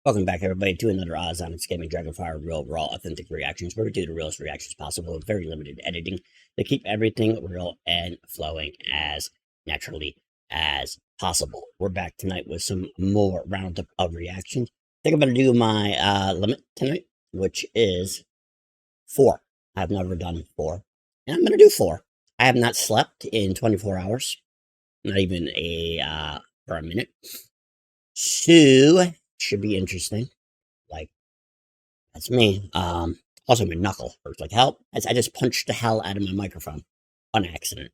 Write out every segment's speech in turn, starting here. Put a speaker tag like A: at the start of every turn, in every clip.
A: Welcome back, everybody, to another Onyx Gaming Dragonfire Real Raw Authentic Reactions, where we do the realest reactions possible with very limited editing to keep everything real and flowing as naturally as possible. We're back tonight with some more roundup of reactions. I think I'm going to do my limit tonight, which is 4. I've never done 4, and I'm going to do 4. I have not slept in 24 hours, not even for a minute. So should be interesting. Like, that's me. Also my knuckle hurts like hell. I just punched the hell out of my microphone on accident.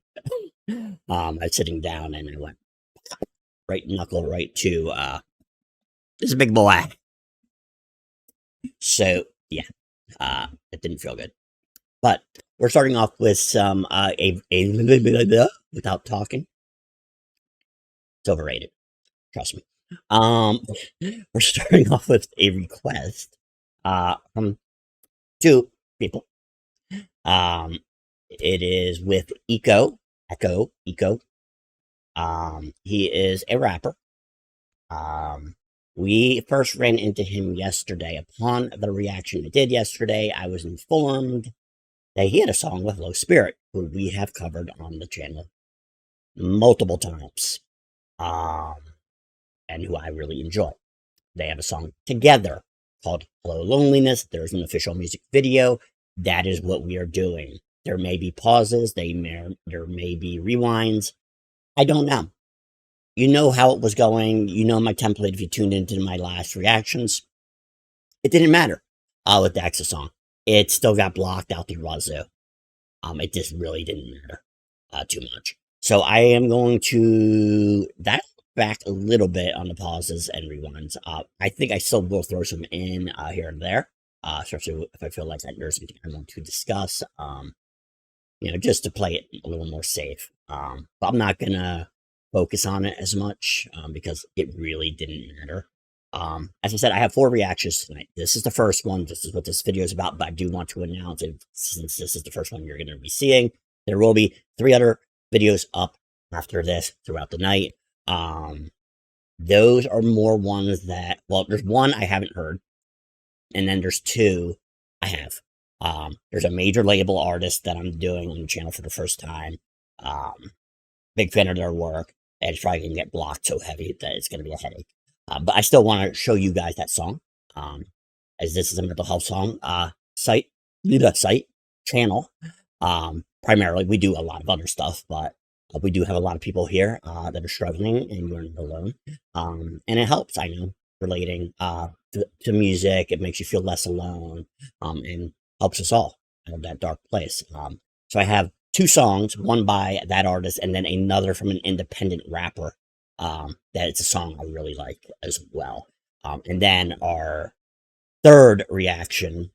A: I was sitting down and I went right knuckle right to this big boy. So yeah, it didn't feel good. But we're starting off with some without talking. It's overrated. Trust me. We're starting off with a request from 2 people. It is with Ekoh. He is a rapper. We first ran into him yesterday. Upon the reaction I did yesterday, I was informed that he had a song with Lø Spirit, who we have covered on the channel multiple times. And who I really enjoy. They have a song together called Hello Loneliness. There's an official music video. That is what we are doing. There may be pauses. There may be rewinds. I don't know. You know how it was going. You know my template if you tuned into my last reactions. It didn't matter with the Exa song. It still got blocked out the wazoo. It just really didn't matter too much. So I am going to... back a little bit on the pauses and rewinds. I think I still will throw some in here and there, especially if I feel like there's something I want to discuss, just to play it a little more safe. But I'm not going to focus on it as much because it really didn't matter. As I said, I have 4 reactions tonight. This is the first one. This is what this video is about, but I do want to announce it since this is the first one you're going to be seeing. There will be 3 other videos up after this throughout the night. Those are more ones that, well, there's 1 I haven't heard, and then there's 2 I have. There's a major label artist that I'm doing on the channel for the first time. Big fan of their work, and it's probably gonna get blocked so heavy that it's gonna be a headache. But I still want to show you guys that song, as this is a mental health song, channel. Primarily, we do a lot of other stuff, but we do have a lot of people here that are struggling, and you're not alone. And it helps, I know, relating to music. It makes you feel less alone, and helps us all out of that dark place. So I have 2 songs, one by that artist, and then another from an independent rapper that it's a song I really like as well. And then our 3rd reaction,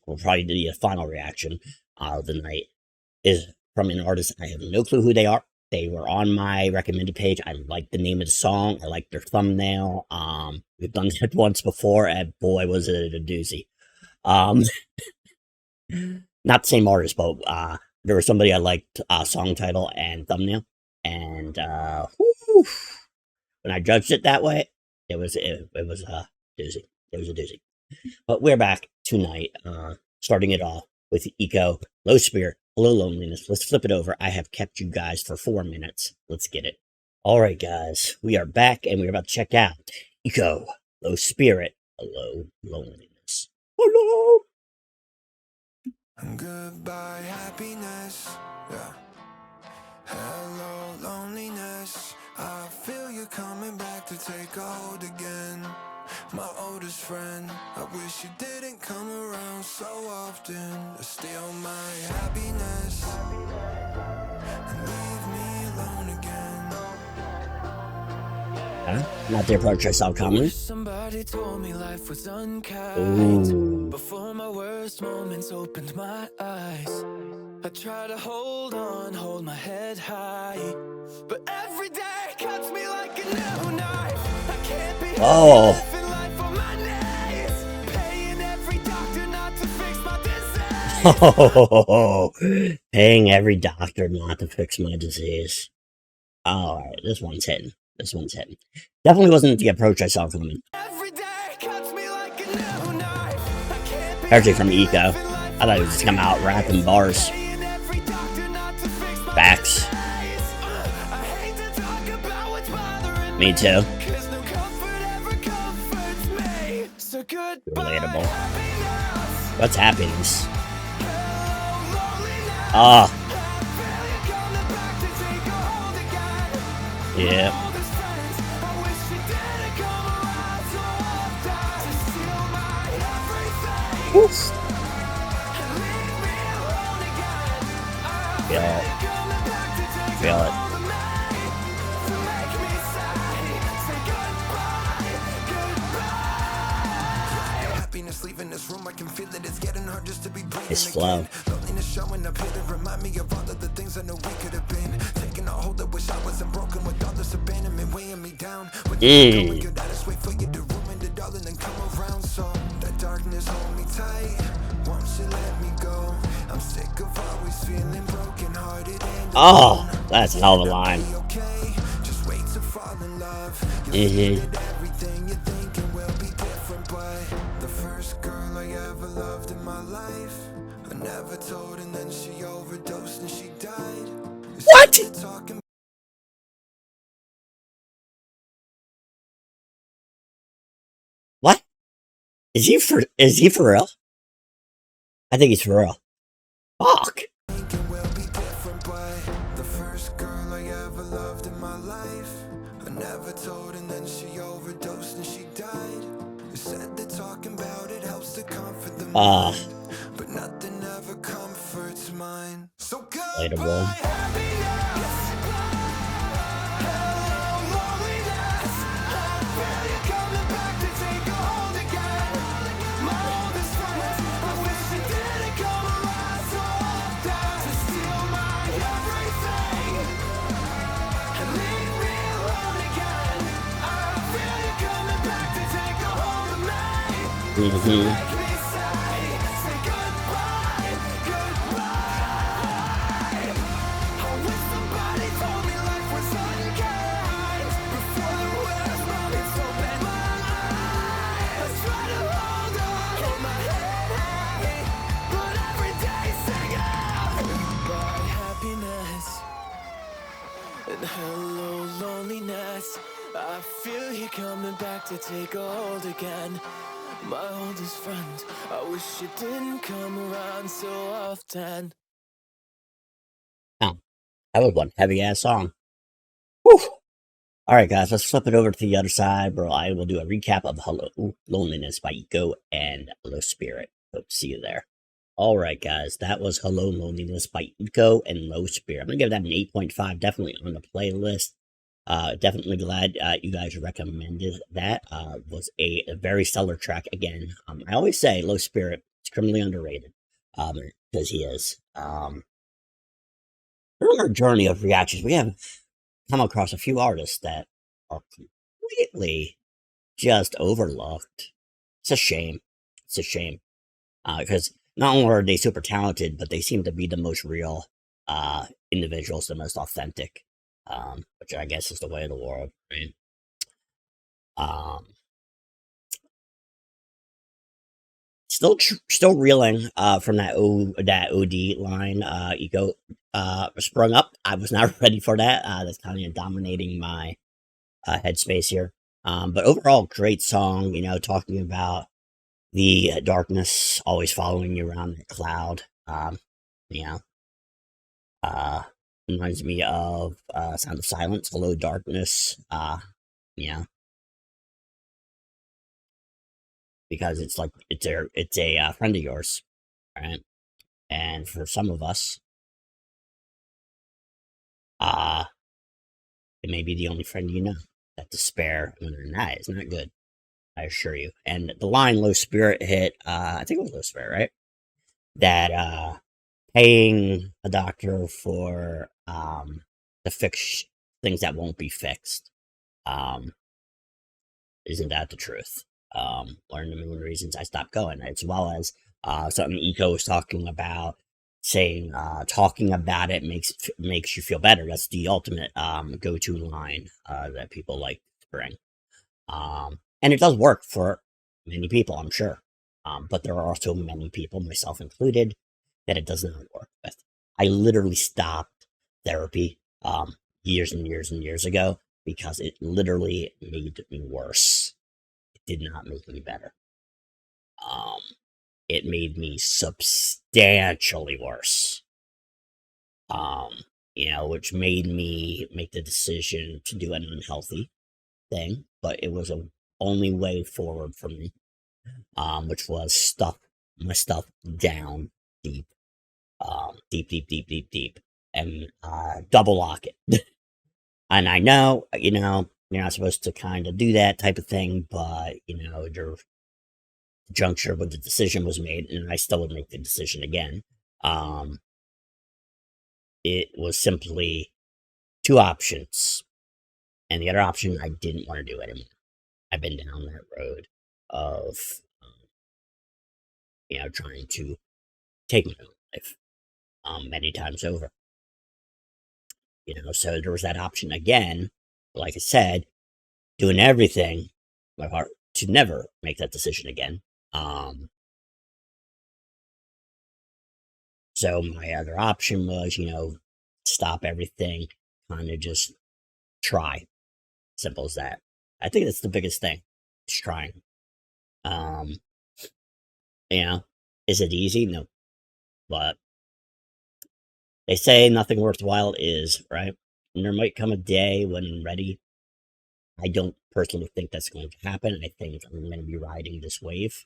A: will probably be the final reaction of the night, is from an artist. I have no clue who they are. They were on my recommended page. I like the name of the song. I like their thumbnail. We've done that once before, and boy, was it a doozy. Not the same artist, but there was somebody I liked song title and thumbnail, and when I judged it that way, it was a doozy. It was a doozy. But we're back tonight, starting it off with Ekoh, Lø Spirit, Hello Loneliness. Let's flip it over. I have kept you guys for 4 minutes. Let's get it. All right, guys. We are back, and we're about to check out Ekoh, Lø Spirit, Hello Loneliness. Hello.
B: Goodbye, happiness. Yeah. Hello, loneliness. I feel you coming back to take hold again. My oldest friend, I wish you didn't come around so often to steal my happiness and leave me alone again.
A: Not the approach I saw coming.
B: Somebody told me life was unkind.
A: Ooh.
B: Before my worst moments opened my eyes, I try to hold on, hold my head high, but every day cuts me like a new knife. I can't be living life on my knees, paying every doctor not to fix my disease.
A: Paying every doctor not to fix my disease. Alright, this one's hitting. Definitely wasn't the approach I saw coming.
B: Every day
A: Especially from Ekoh. I thought he was just come out rapping bars. Facts. Me too. Relatable. What's happiness? Ah. Yeah. Oof. Feel it. Feel it. His flow. Oh, that's a hell of a line. Mm-hmm. What? What? Is he for real? I think he's for real. Fuck. But nothing ever comforts mine. So relatable. Mm-hmm.
B: Hello, loneliness. I feel you coming back to take a hold again. My oldest friend, I wish you didn't come around so often.
A: Oh, that was one heavy ass song. Whew. Alright, guys, let's flip it over to the other side where I will do a recap of Hello Loneliness by Ekoh and Lø Spirit. Hope to see you there. Alright, guys, that was Hello Loneliness by Ekoh and Lø Spirit. I'm going to give that an 8.5, definitely on the playlist. Definitely glad you guys recommended that. Was a very stellar track again. I always say Lø Spirit is criminally underrated, because he is. During our journey of reactions, we have come across a few artists that are completely just overlooked. It's a shame. It's a shame. Because not only are they super talented, but they seem to be the most real individuals, the most authentic, which I guess is the way of the world, right? Still reeling from that OD line. Ekoh sprung up. I was not ready for that. That's kind of dominating my headspace here. But overall, great song. You know, talking about the darkness always following you around the cloud. You know, reminds me of Sound of Silence. Hello, darkness. You know, because it's like it's a friend of yours, right? And for some of us, it may be the only friend you know. That despair when they're not is not good. I assure you. And the line Lø Spirit hit, I think it was Lø Spirit, right? That paying a doctor for to fix things that won't be fixed. Isn't that the truth? Learn the million reasons I stopped going, as well as something Ekoh was talking about, saying talking about it makes you feel better. That's the ultimate go-to line that people like to bring. And it does work for many people, I'm sure. But there are also many people, myself included, that it does not work with. I literally stopped therapy years and years and years ago because it literally made me worse. It did not make me better. It made me substantially worse. Which made me make the decision to do an unhealthy thing, but it was a only way forward for me, which was stuff my stuff down deep, deep, and double lock it. And I know, you're not supposed to kind of do that type of thing, but your juncture when the decision was made, and I still would make the decision again. It was simply two options, and the other option I didn't want to do anymore. I've been down that road of, trying to take my own life, many times over. So there was that option again. Like I said, doing everything, my heart to never make that decision again. So my other option was, stop everything, kind of just try. Simple as that. I think that's the biggest thing. Just trying. Is it easy? No. But they say nothing worthwhile is, right? And there might come a day when I'm ready. I don't personally think that's going to happen. I think I'm going to be riding this wave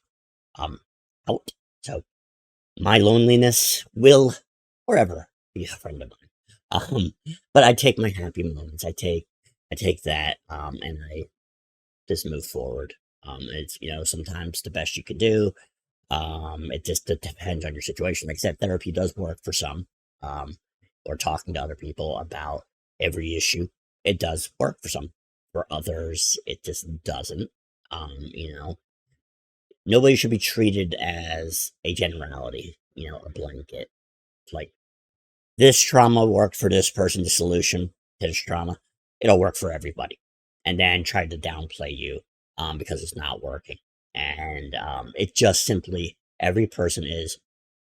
A: out. So my loneliness will forever be a friend of mine. But I take my happy moments. I take that, and I just move forward. It's sometimes the best you can do. It just depends on your situation. Like I said, therapy does work for some. Or talking to other people about every issue, it does work for some. For others, it just doesn't. Nobody should be treated as a generality, a blanket. Like, this trauma worked for this person, the solution to this trauma, it'll work for everybody. And then try to downplay you because it's not working. And it just simply, every person is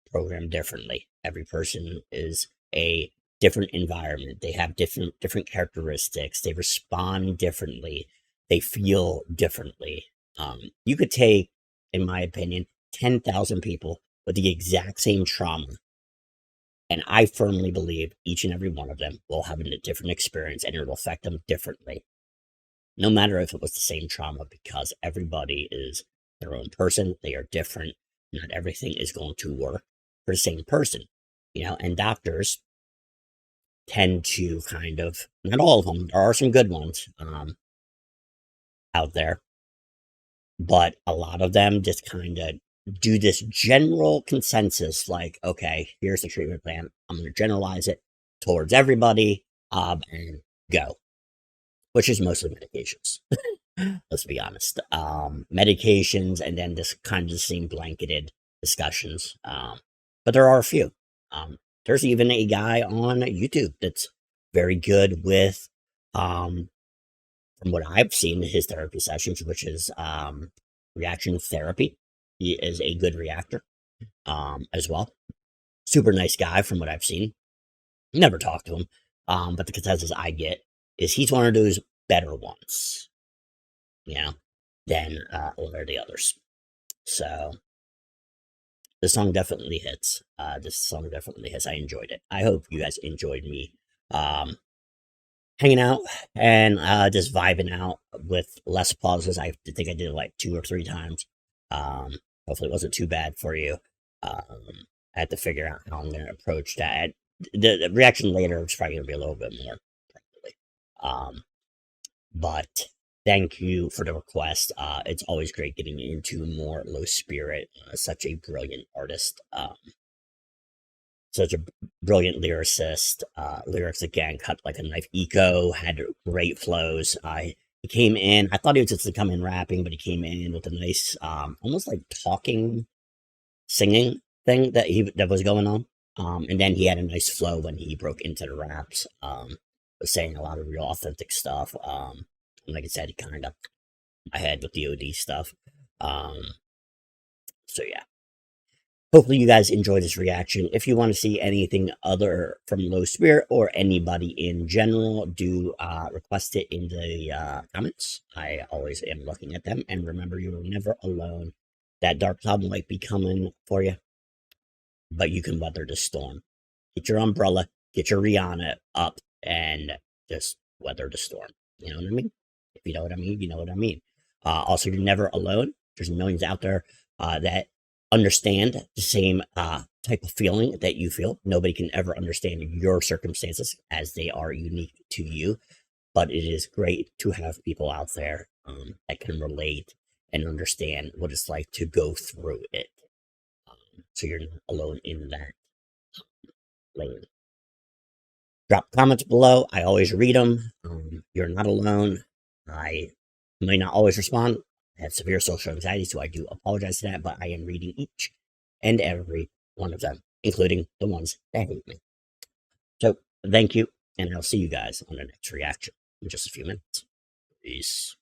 A: programmed differently. Every person is a different environment. They have different characteristics. They respond differently. They feel differently. You could take, in my opinion, 10,000 people with the exact same trauma, and I firmly believe each and every one of them will have a different experience, and it will affect them differently. No matter if it was the same trauma, because everybody is their own person. They are different. Not everything is going to work for the same person, and doctors tend to kind of, not all of them, there are some good ones out there, but a lot of them just kind of do this general consensus, like, okay, here's the treatment plan. I'm going to generalize it towards everybody, and go, which is mostly medications. Let's be honest. Medications, and then this kind of the same blanketed discussions. But there are a few. There's even a guy on YouTube that's very good with, from what I've seen, his therapy sessions, which is reaction therapy. He is a good reactor as well. Super nice guy from what I've seen. Never talked to him, but the consensus I get is he's one of those better ones, than one of the others. So the song definitely hits. I enjoyed it. I hope you guys enjoyed me hanging out and just vibing out with less pauses. I think I did it like 2 or 3 times. Hopefully it wasn't too bad for you. I had to figure out how I'm going to approach that. The reaction later is probably going to be a little bit more, probably. But thank you for the request. It's always great getting into more Lø Spirit. Such a brilliant artist. Such a brilliant lyricist. Lyrics, again, cut like a knife. Ekoh had great flows. He came in, I thought he was just to come in rapping, but he came in with a nice, almost like talking, singing thing that was going on. And then he had a nice flow when he broke into the raps. Was saying a lot of real authentic stuff. And like I said, he kind of, I had with the OD stuff. So yeah. Hopefully you guys enjoy this reaction. If you want to see anything other from Lø Spirit or anybody in general, do request it in the comments. I always am looking at them. And remember, you are never alone. That dark cloud might be coming for you, but you can weather the storm. Get your umbrella, get your Rihanna up, and just weather the storm. You know what I mean? If you know what I mean, you know what I mean. Also, you're never alone. There's millions out there that understand the same type of feeling that you feel. Nobody can ever understand your circumstances as they are unique to you. But it is great to have people out there that can relate and understand what it's like to go through it. So you're not alone in that lane. Drop comments below. I always read them. You're not alone. I may not always respond. I have severe social anxiety, so I do apologize to that, but I am reading each and every one of them, including the ones that hate me. So, thank you, and I'll see you guys on the next reaction in just a few minutes. Peace.